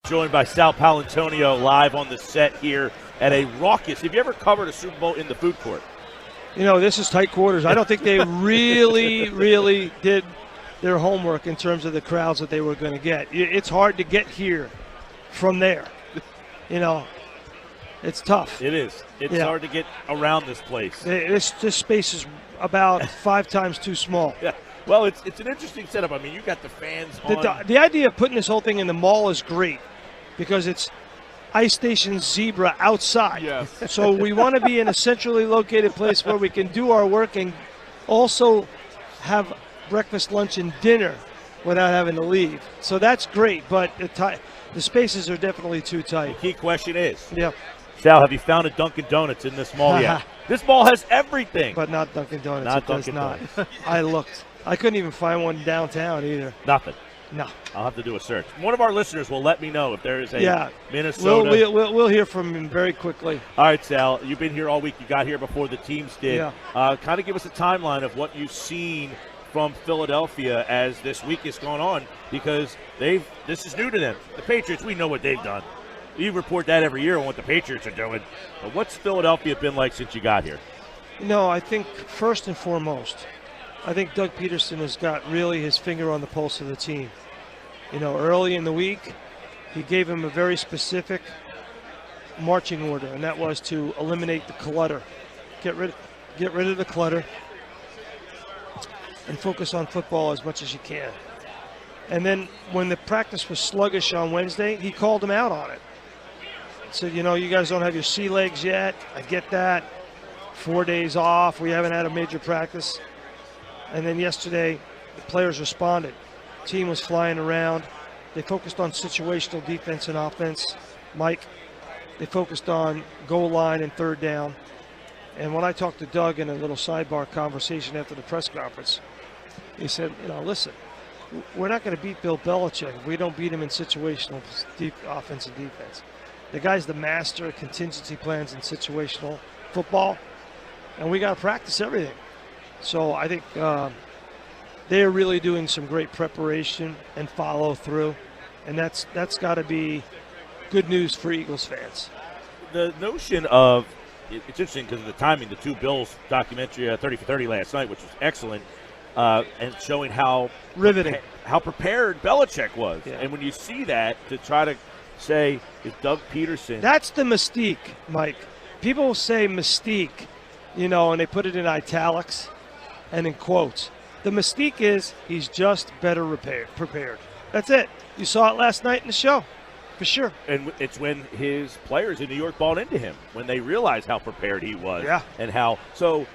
Joined by Sal Paolantonio live on the set here at a raucous. Have you ever covered a Super Bowl in the food court? You know, this is tight quarters. I don't think they really did their homework in terms of the crowds that they were going to get. It's hard to get here from there. You know, it's tough. It is. It's hard to get around this place. This space is about 5 times too small. Yeah. Well, it's an interesting setup. I mean, you got the fans on. The idea of putting this whole thing in the mall is great because it's Ice Station Zebra outside. Yes. So we want to be in a centrally located place where we can do our work and also have breakfast, lunch, and dinner without having to leave. So that's great, but the spaces are definitely too tight. The key question is, yeah, Sal, have you found a Dunkin' Donuts in this mall yet? This mall has everything. But not Dunkin' Donuts. Not Dunkin' Donuts. I looked. I couldn't even find one downtown either. Nothing. No. I'll have to do a search. One of our listeners will let me know if there is a Minnesota. We'll hear from him very quickly. All right, Sal, you've been here all week. You got here before the teams did. Yeah. Kind of give us a timeline of what you've seen from Philadelphia as this week has gone on, because this is new to them. The Patriots, we know what they've done. You report that every year on what the Patriots are doing. But what's Philadelphia been like since you got here? No, I think first and foremost, I think Doug Peterson has got really his finger on the pulse of the team. You know, early in the week, he gave him a very specific marching order, and that was to eliminate the clutter. Get rid of the clutter and focus on football as much as you can. And then when the practice was sluggish on Wednesday, he called him out on it. Said, you know, you guys don't have your sea legs yet. I get that. 4 days off. We haven't had a major practice. And then yesterday, the players responded. The team was flying around. They focused on situational defense and offense. Mike, they focused on goal line and third down. And when I talked to Doug in a little sidebar conversation after the press conference, he said, you know, listen, we're not going to beat Bill Belichick if we don't beat him in situational offense and defense. The guy's the master of contingency plans and situational football, and we got to practice everything. So I think they're really doing some great preparation and follow through, and that's got to be good news for Eagles fans. The notion of it's interesting because of the timing. The two Bills documentary, 30 for 30 last night, which was excellent, and showing how riveting, how prepared Belichick was. Yeah. And when you see that, to try to say is Doug Peterson. That's the mystique, Mike. People say mystique, you know, and they put it in italics and in quotes. The mystique is he's just better prepared. That's it. You saw it last night in the show, for sure. And it's when his players in New York bought into him, when they realized how prepared he was. Yeah. And how, so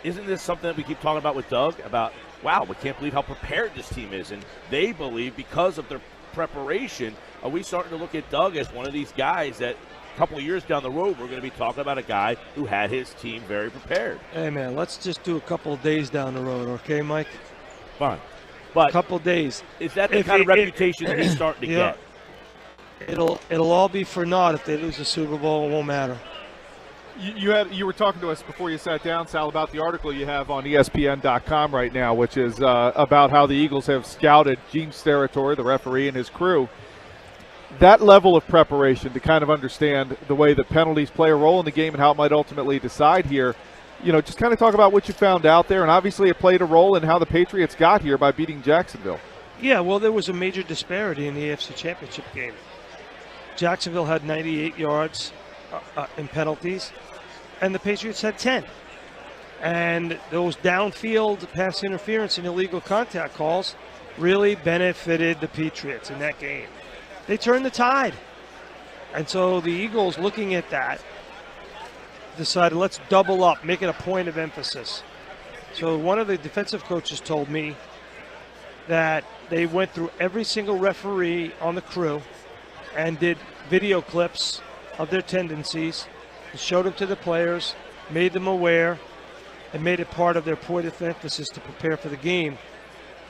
isn't this something that we keep talking about with Doug, about, wow, we can't believe how prepared this team is. And they believe because of their preparation, are we starting to look at Doug as one of these guys that a couple of years down the road, we're going to be talking about a guy who had his team very prepared? Hey, man, let's just do a couple of days down the road, okay, Mike? Fine. But a couple of days. Is that the kind of reputation that he's starting to get? It'll all be for naught if they lose the Super Bowl. It won't matter. You were talking to us before you sat down, Sal, about the article you have on ESPN.com right now, which is about how the Eagles have scouted Gene Steratore, the referee, and his crew. That level of preparation to kind of understand the way that penalties play a role in the game and how it might ultimately decide here. You know, just kind of talk about what you found out there, and obviously it played a role in how the Patriots got here by beating Jacksonville. Yeah, well, there was a major disparity in the AFC Championship game. Jacksonville had 98 yards in penalties, and the Patriots had 10. And those downfield pass interference and illegal contact calls really benefited the Patriots in that game. They turned the tide. And so the Eagles, looking at that, decided let's double up, make it a point of emphasis. So one of the defensive coaches told me that they went through every single referee on the crew and did video clips of their tendencies, and showed them to the players, made them aware, and made it part of their point of emphasis to prepare for the game.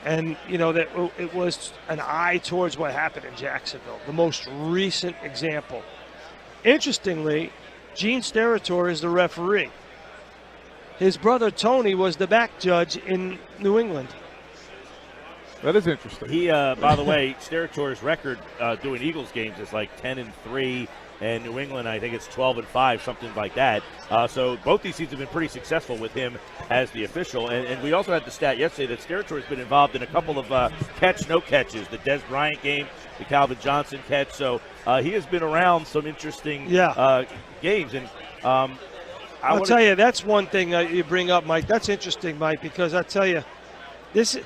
And, you know, that it was an eye towards what happened in Jacksonville, the most recent example. Interestingly, Gene Steratore is the referee. His brother Tony was the back judge in New England. That is interesting. He, by the way, Steratore record doing Eagles games is like 10-3, and New England, I think it's 12-5, something like that. So both these teams have been pretty successful with him as the official. And we also had the stat yesterday that Steratore has been involved in a couple of catch-no catches, the Des Bryant game, the Calvin Johnson catch. So he has been around some interesting games. And I'll tell you, that's one thing you bring up, Mike. That's interesting, Mike, because I tell you, this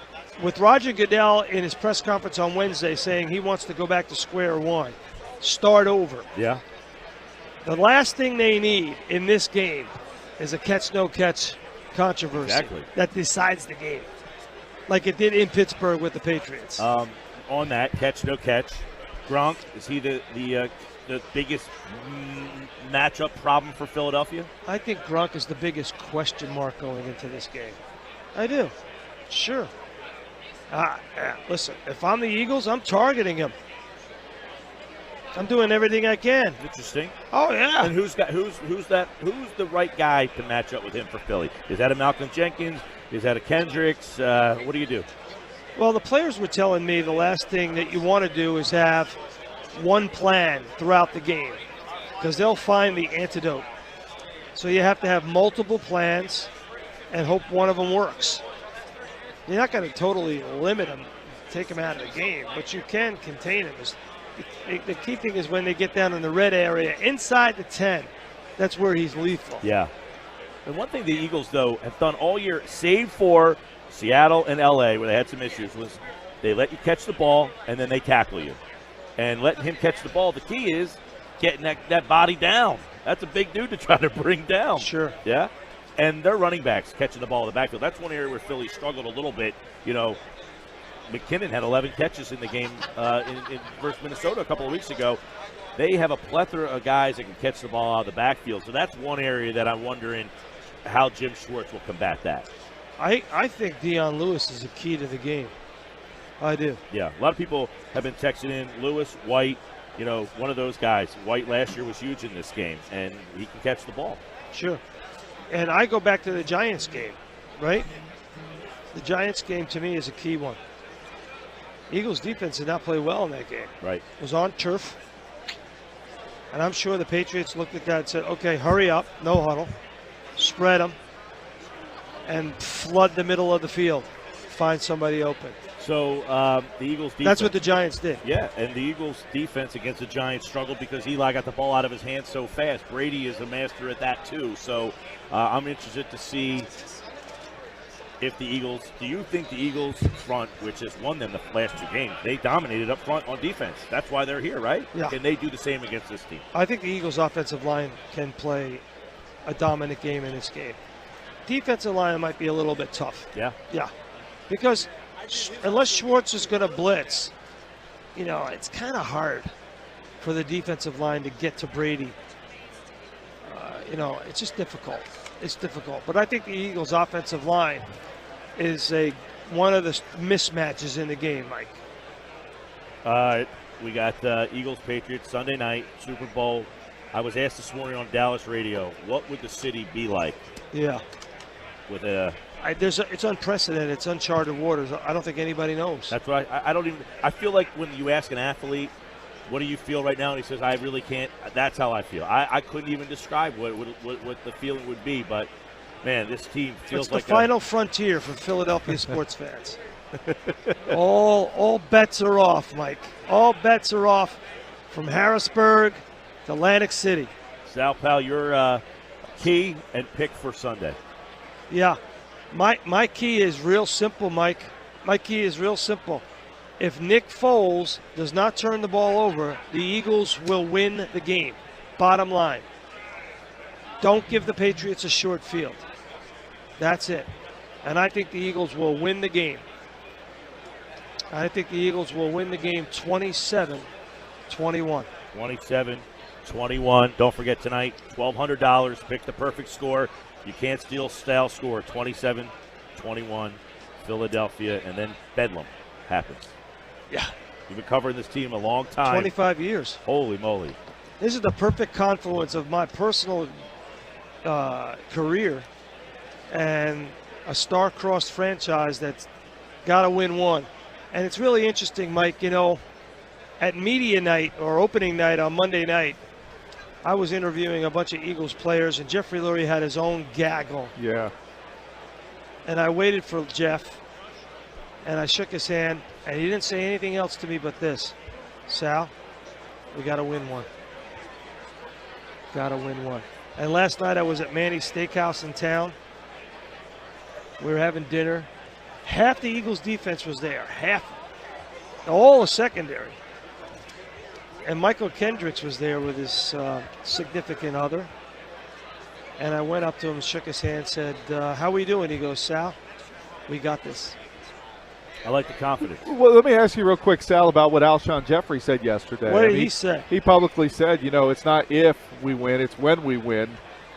with Roger Goodell in his press conference on Wednesday saying he wants to go back to square one, start over. Yeah. The last thing they need in this game is a catch-no-catch controversy that decides the game, like it did in Pittsburgh with the Patriots. On that, catch-no-catch, Gronk, is he the biggest matchup problem for Philadelphia? I think Gronk is the biggest question mark going into this game. I do. Sure. Listen, if I'm the Eagles, I'm targeting him. I'm doing everything I can. Interesting. Oh yeah. And who's the right guy to match up with him for Philly? Is that a Malcolm Jenkins? Is that a Kendricks? What do you do? Well, the players were telling me the last thing that you want to do is have one plan throughout the game, because they'll find the antidote. So you have to have multiple plans and hope one of them works. You're not going to totally limit him, take him out of the game, but you can contain him. The key thing is when they get down in the red area, inside the 10, that's where he's lethal. Yeah. And one thing the Eagles, though, have done all year, save for Seattle and L.A., where they had some issues, was they let you catch the ball and then they tackle you. And letting him catch the ball, the key is getting that body down. That's a big dude to try to bring down. Sure. Yeah. And their running backs catching the ball in the backfield. That's one area where Philly struggled a little bit. You know, McKinnon had 11 catches in the game in versus Minnesota a couple of weeks ago. They have a plethora of guys that can catch the ball out of the backfield. So that's one area that I'm wondering how Jim Schwartz will combat that. I think Dion Lewis is a key to the game. I do. Yeah, a lot of people have been texting in Lewis, White, you know, one of those guys. White last year was huge in this game, and he can catch the ball. Sure. And I go back to the Giants game, right? The Giants game to me is a key one. Eagles defense did not play well in that game. Right. It was on turf. And I'm sure the Patriots looked at that and said, okay, hurry up, no huddle, spread them, and flood the middle of the field, find somebody open. So the Eagles defense. That's what the Giants did. Yeah, and the Eagles defense against the Giants struggled because Eli got the ball out of his hands so fast. Brady is a master at that too. So I'm interested to see if the Eagles, do you think the Eagles front, which has won them the last two games, they dominated up front on defense. That's why they're here, right? Yeah. Can they do the same against this team? I think the Eagles offensive line can play a dominant game in this game. Defensive line might be a little bit tough. Yeah? Yeah. Because unless Schwartz is going to blitz, you know, it's kind of hard for the defensive line to get to Brady. You know, it's just difficult. It's difficult. But I think the Eagles' offensive line is one of the mismatches in the game, Mike. All right. We got Eagles-Patriots Sunday night, Super Bowl. I was asked this morning on Dallas radio, what would the city be like? Yeah. With a... it's unprecedented. It's uncharted waters. I don't think anybody knows. That's right. I don't even. I feel like when you ask an athlete, "What do you feel right now?" and he says, "I really can't." That's how I feel. I couldn't even describe what the feeling would be. But man, this team feels it's like the final frontier for Philadelphia sports fans. All bets are off, Mike. All bets are off from Harrisburg to Atlantic City. Sal Pal, your key and pick for Sunday. Yeah. My key is real simple, Mike. My key is real simple. If Nick Foles does not turn the ball over, the Eagles will win the game. Bottom line. Don't give the Patriots a short field. That's it. And I think the Eagles will win the game. I think the Eagles will win the game 27-21. 27-21. Don't forget tonight, $1,200. Pick the perfect score. You can't steal style score. 27-21, Philadelphia, and then Bedlam happens. Yeah. You've been covering this team a long time. 25 years. Holy moly. This is the perfect confluence of my personal career and a star-crossed franchise that's got to win one. And it's really interesting, Mike, at media night or opening night on Monday night, I was interviewing a bunch of Eagles players, and Jeffrey Lurie had his own gaggle. Yeah. And I waited for Jeff, and I shook his hand, and he didn't say anything else to me but this: Sal, we got to win one. Got to win one. And last night I was at Manny's Steakhouse in town. We were having dinner. Half the Eagles defense was there. Half. All the secondary. And Michael Kendricks was there with his significant other. And I went up to him, shook his hand, said, how we doing? He goes, Sal, we got this. I like the confidence. Well, let me ask you real quick, Sal, about what Alshon Jeffrey said yesterday. What did he say? He publicly said, it's not if we win, it's when we win.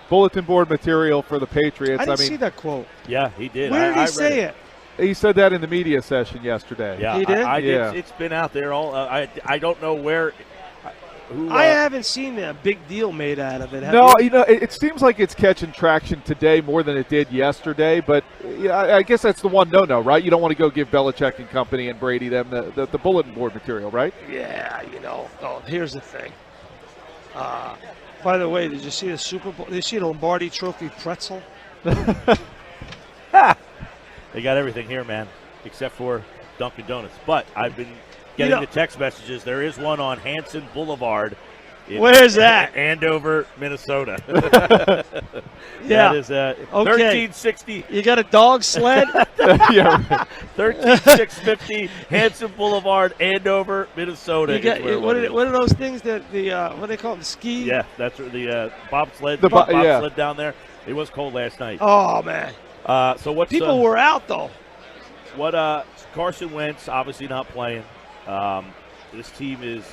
Bulletin board material for the Patriots. I didn't see that quote. Yeah, he did. Where did he say it? He said that in the media session yesterday. Yeah, he did? I yeah. did. It's been out there all. I don't know where. I haven't seen a big deal made out of it. No, it seems like it's catching traction today more than it did yesterday. But I guess that's the one no-no, right? You don't want to go give Belichick and company and Brady them the bulletin board material, right? Yeah, Oh, here's the thing. By the way, did you see the Super Bowl? Did you see the Lombardi Trophy pretzel? They got everything here, man, except for Dunkin' Donuts. But I've been getting the text messages. There is one on Hanson Boulevard. Where's that? Andover, Minnesota. Yeah. That is 1360. You got a dog sled? Yeah. Right. 13650 Hanson Boulevard, Andover, Minnesota. What are those things that what do they call them? The ski? Yeah, that's the bobsled. The bobsled sled down there. It was cold last night. Oh man. So what's people were out though? Carson Wentz obviously not playing. This team is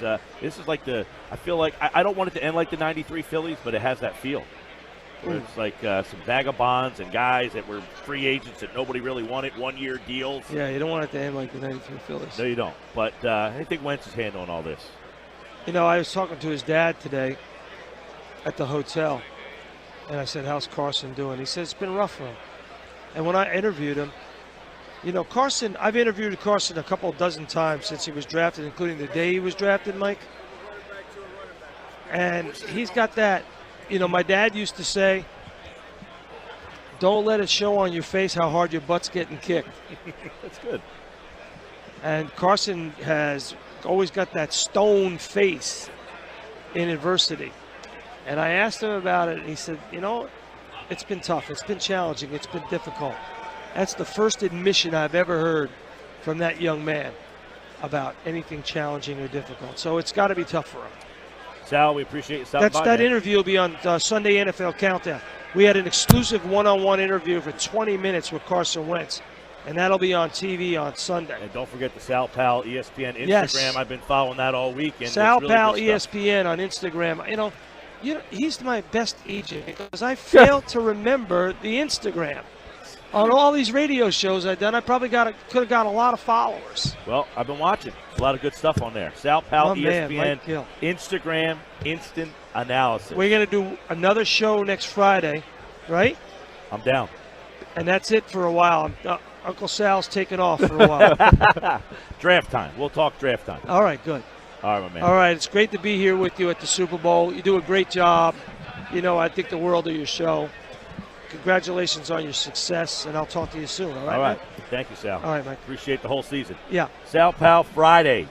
this is like I feel like I don't want it to end like the '93 Phillies, but it has that feel. Where it's like some vagabonds and guys that were free agents that nobody really wanted, 1-year deals. Yeah, you don't want it to end like the '93 Phillies. No, you don't. But I think Wentz is handling all this. I was talking to his dad today at the hotel, and I said, "How's Carson doing?" He said, "It's been rough for him." And when I interviewed him, Carson, I've interviewed Carson a couple dozen times since he was drafted, including the day he was drafted, Mike. And he's got that, my dad used to say, don't let it show on your face how hard your butt's getting kicked. That's good. And Carson has always got that stone face in adversity. And I asked him about it, and he said, it's been tough. It's been challenging. It's been difficult. That's the first admission I've ever heard from that young man about anything challenging or difficult. So it's got to be tough for him. Sal, we appreciate you stopping by. That interview will be on Sunday NFL Countdown. We had an exclusive one-on-one interview for 20 minutes with Carson Wentz, and that'll be on TV on Sunday. And don't forget the Sal Pal ESPN Instagram. Yes. I've been following that all weekend. Sal really Pal ESPN on Instagram. He's my best agent because I failed to remember the Instagram. On all these radio shows I've done, I probably could have got a lot of followers. Well, I've been watching. A lot of good stuff on there. Sal Pal ESPN, Instagram, instant analysis. We're going to do another show next Friday, right? I'm down. And that's it for a while. Uncle Sal's taking off for a while. Draft time. We'll talk draft time. All right, good. All right, my man. All right, it's great to be here with you at the Super Bowl. You do a great job. I think the world of your show. Congratulations on your success, and I'll talk to you soon, all right? All right. Mike? Thank you, Sal. All right, Mike. Appreciate the whole season. Yeah. Sal Pal Friday.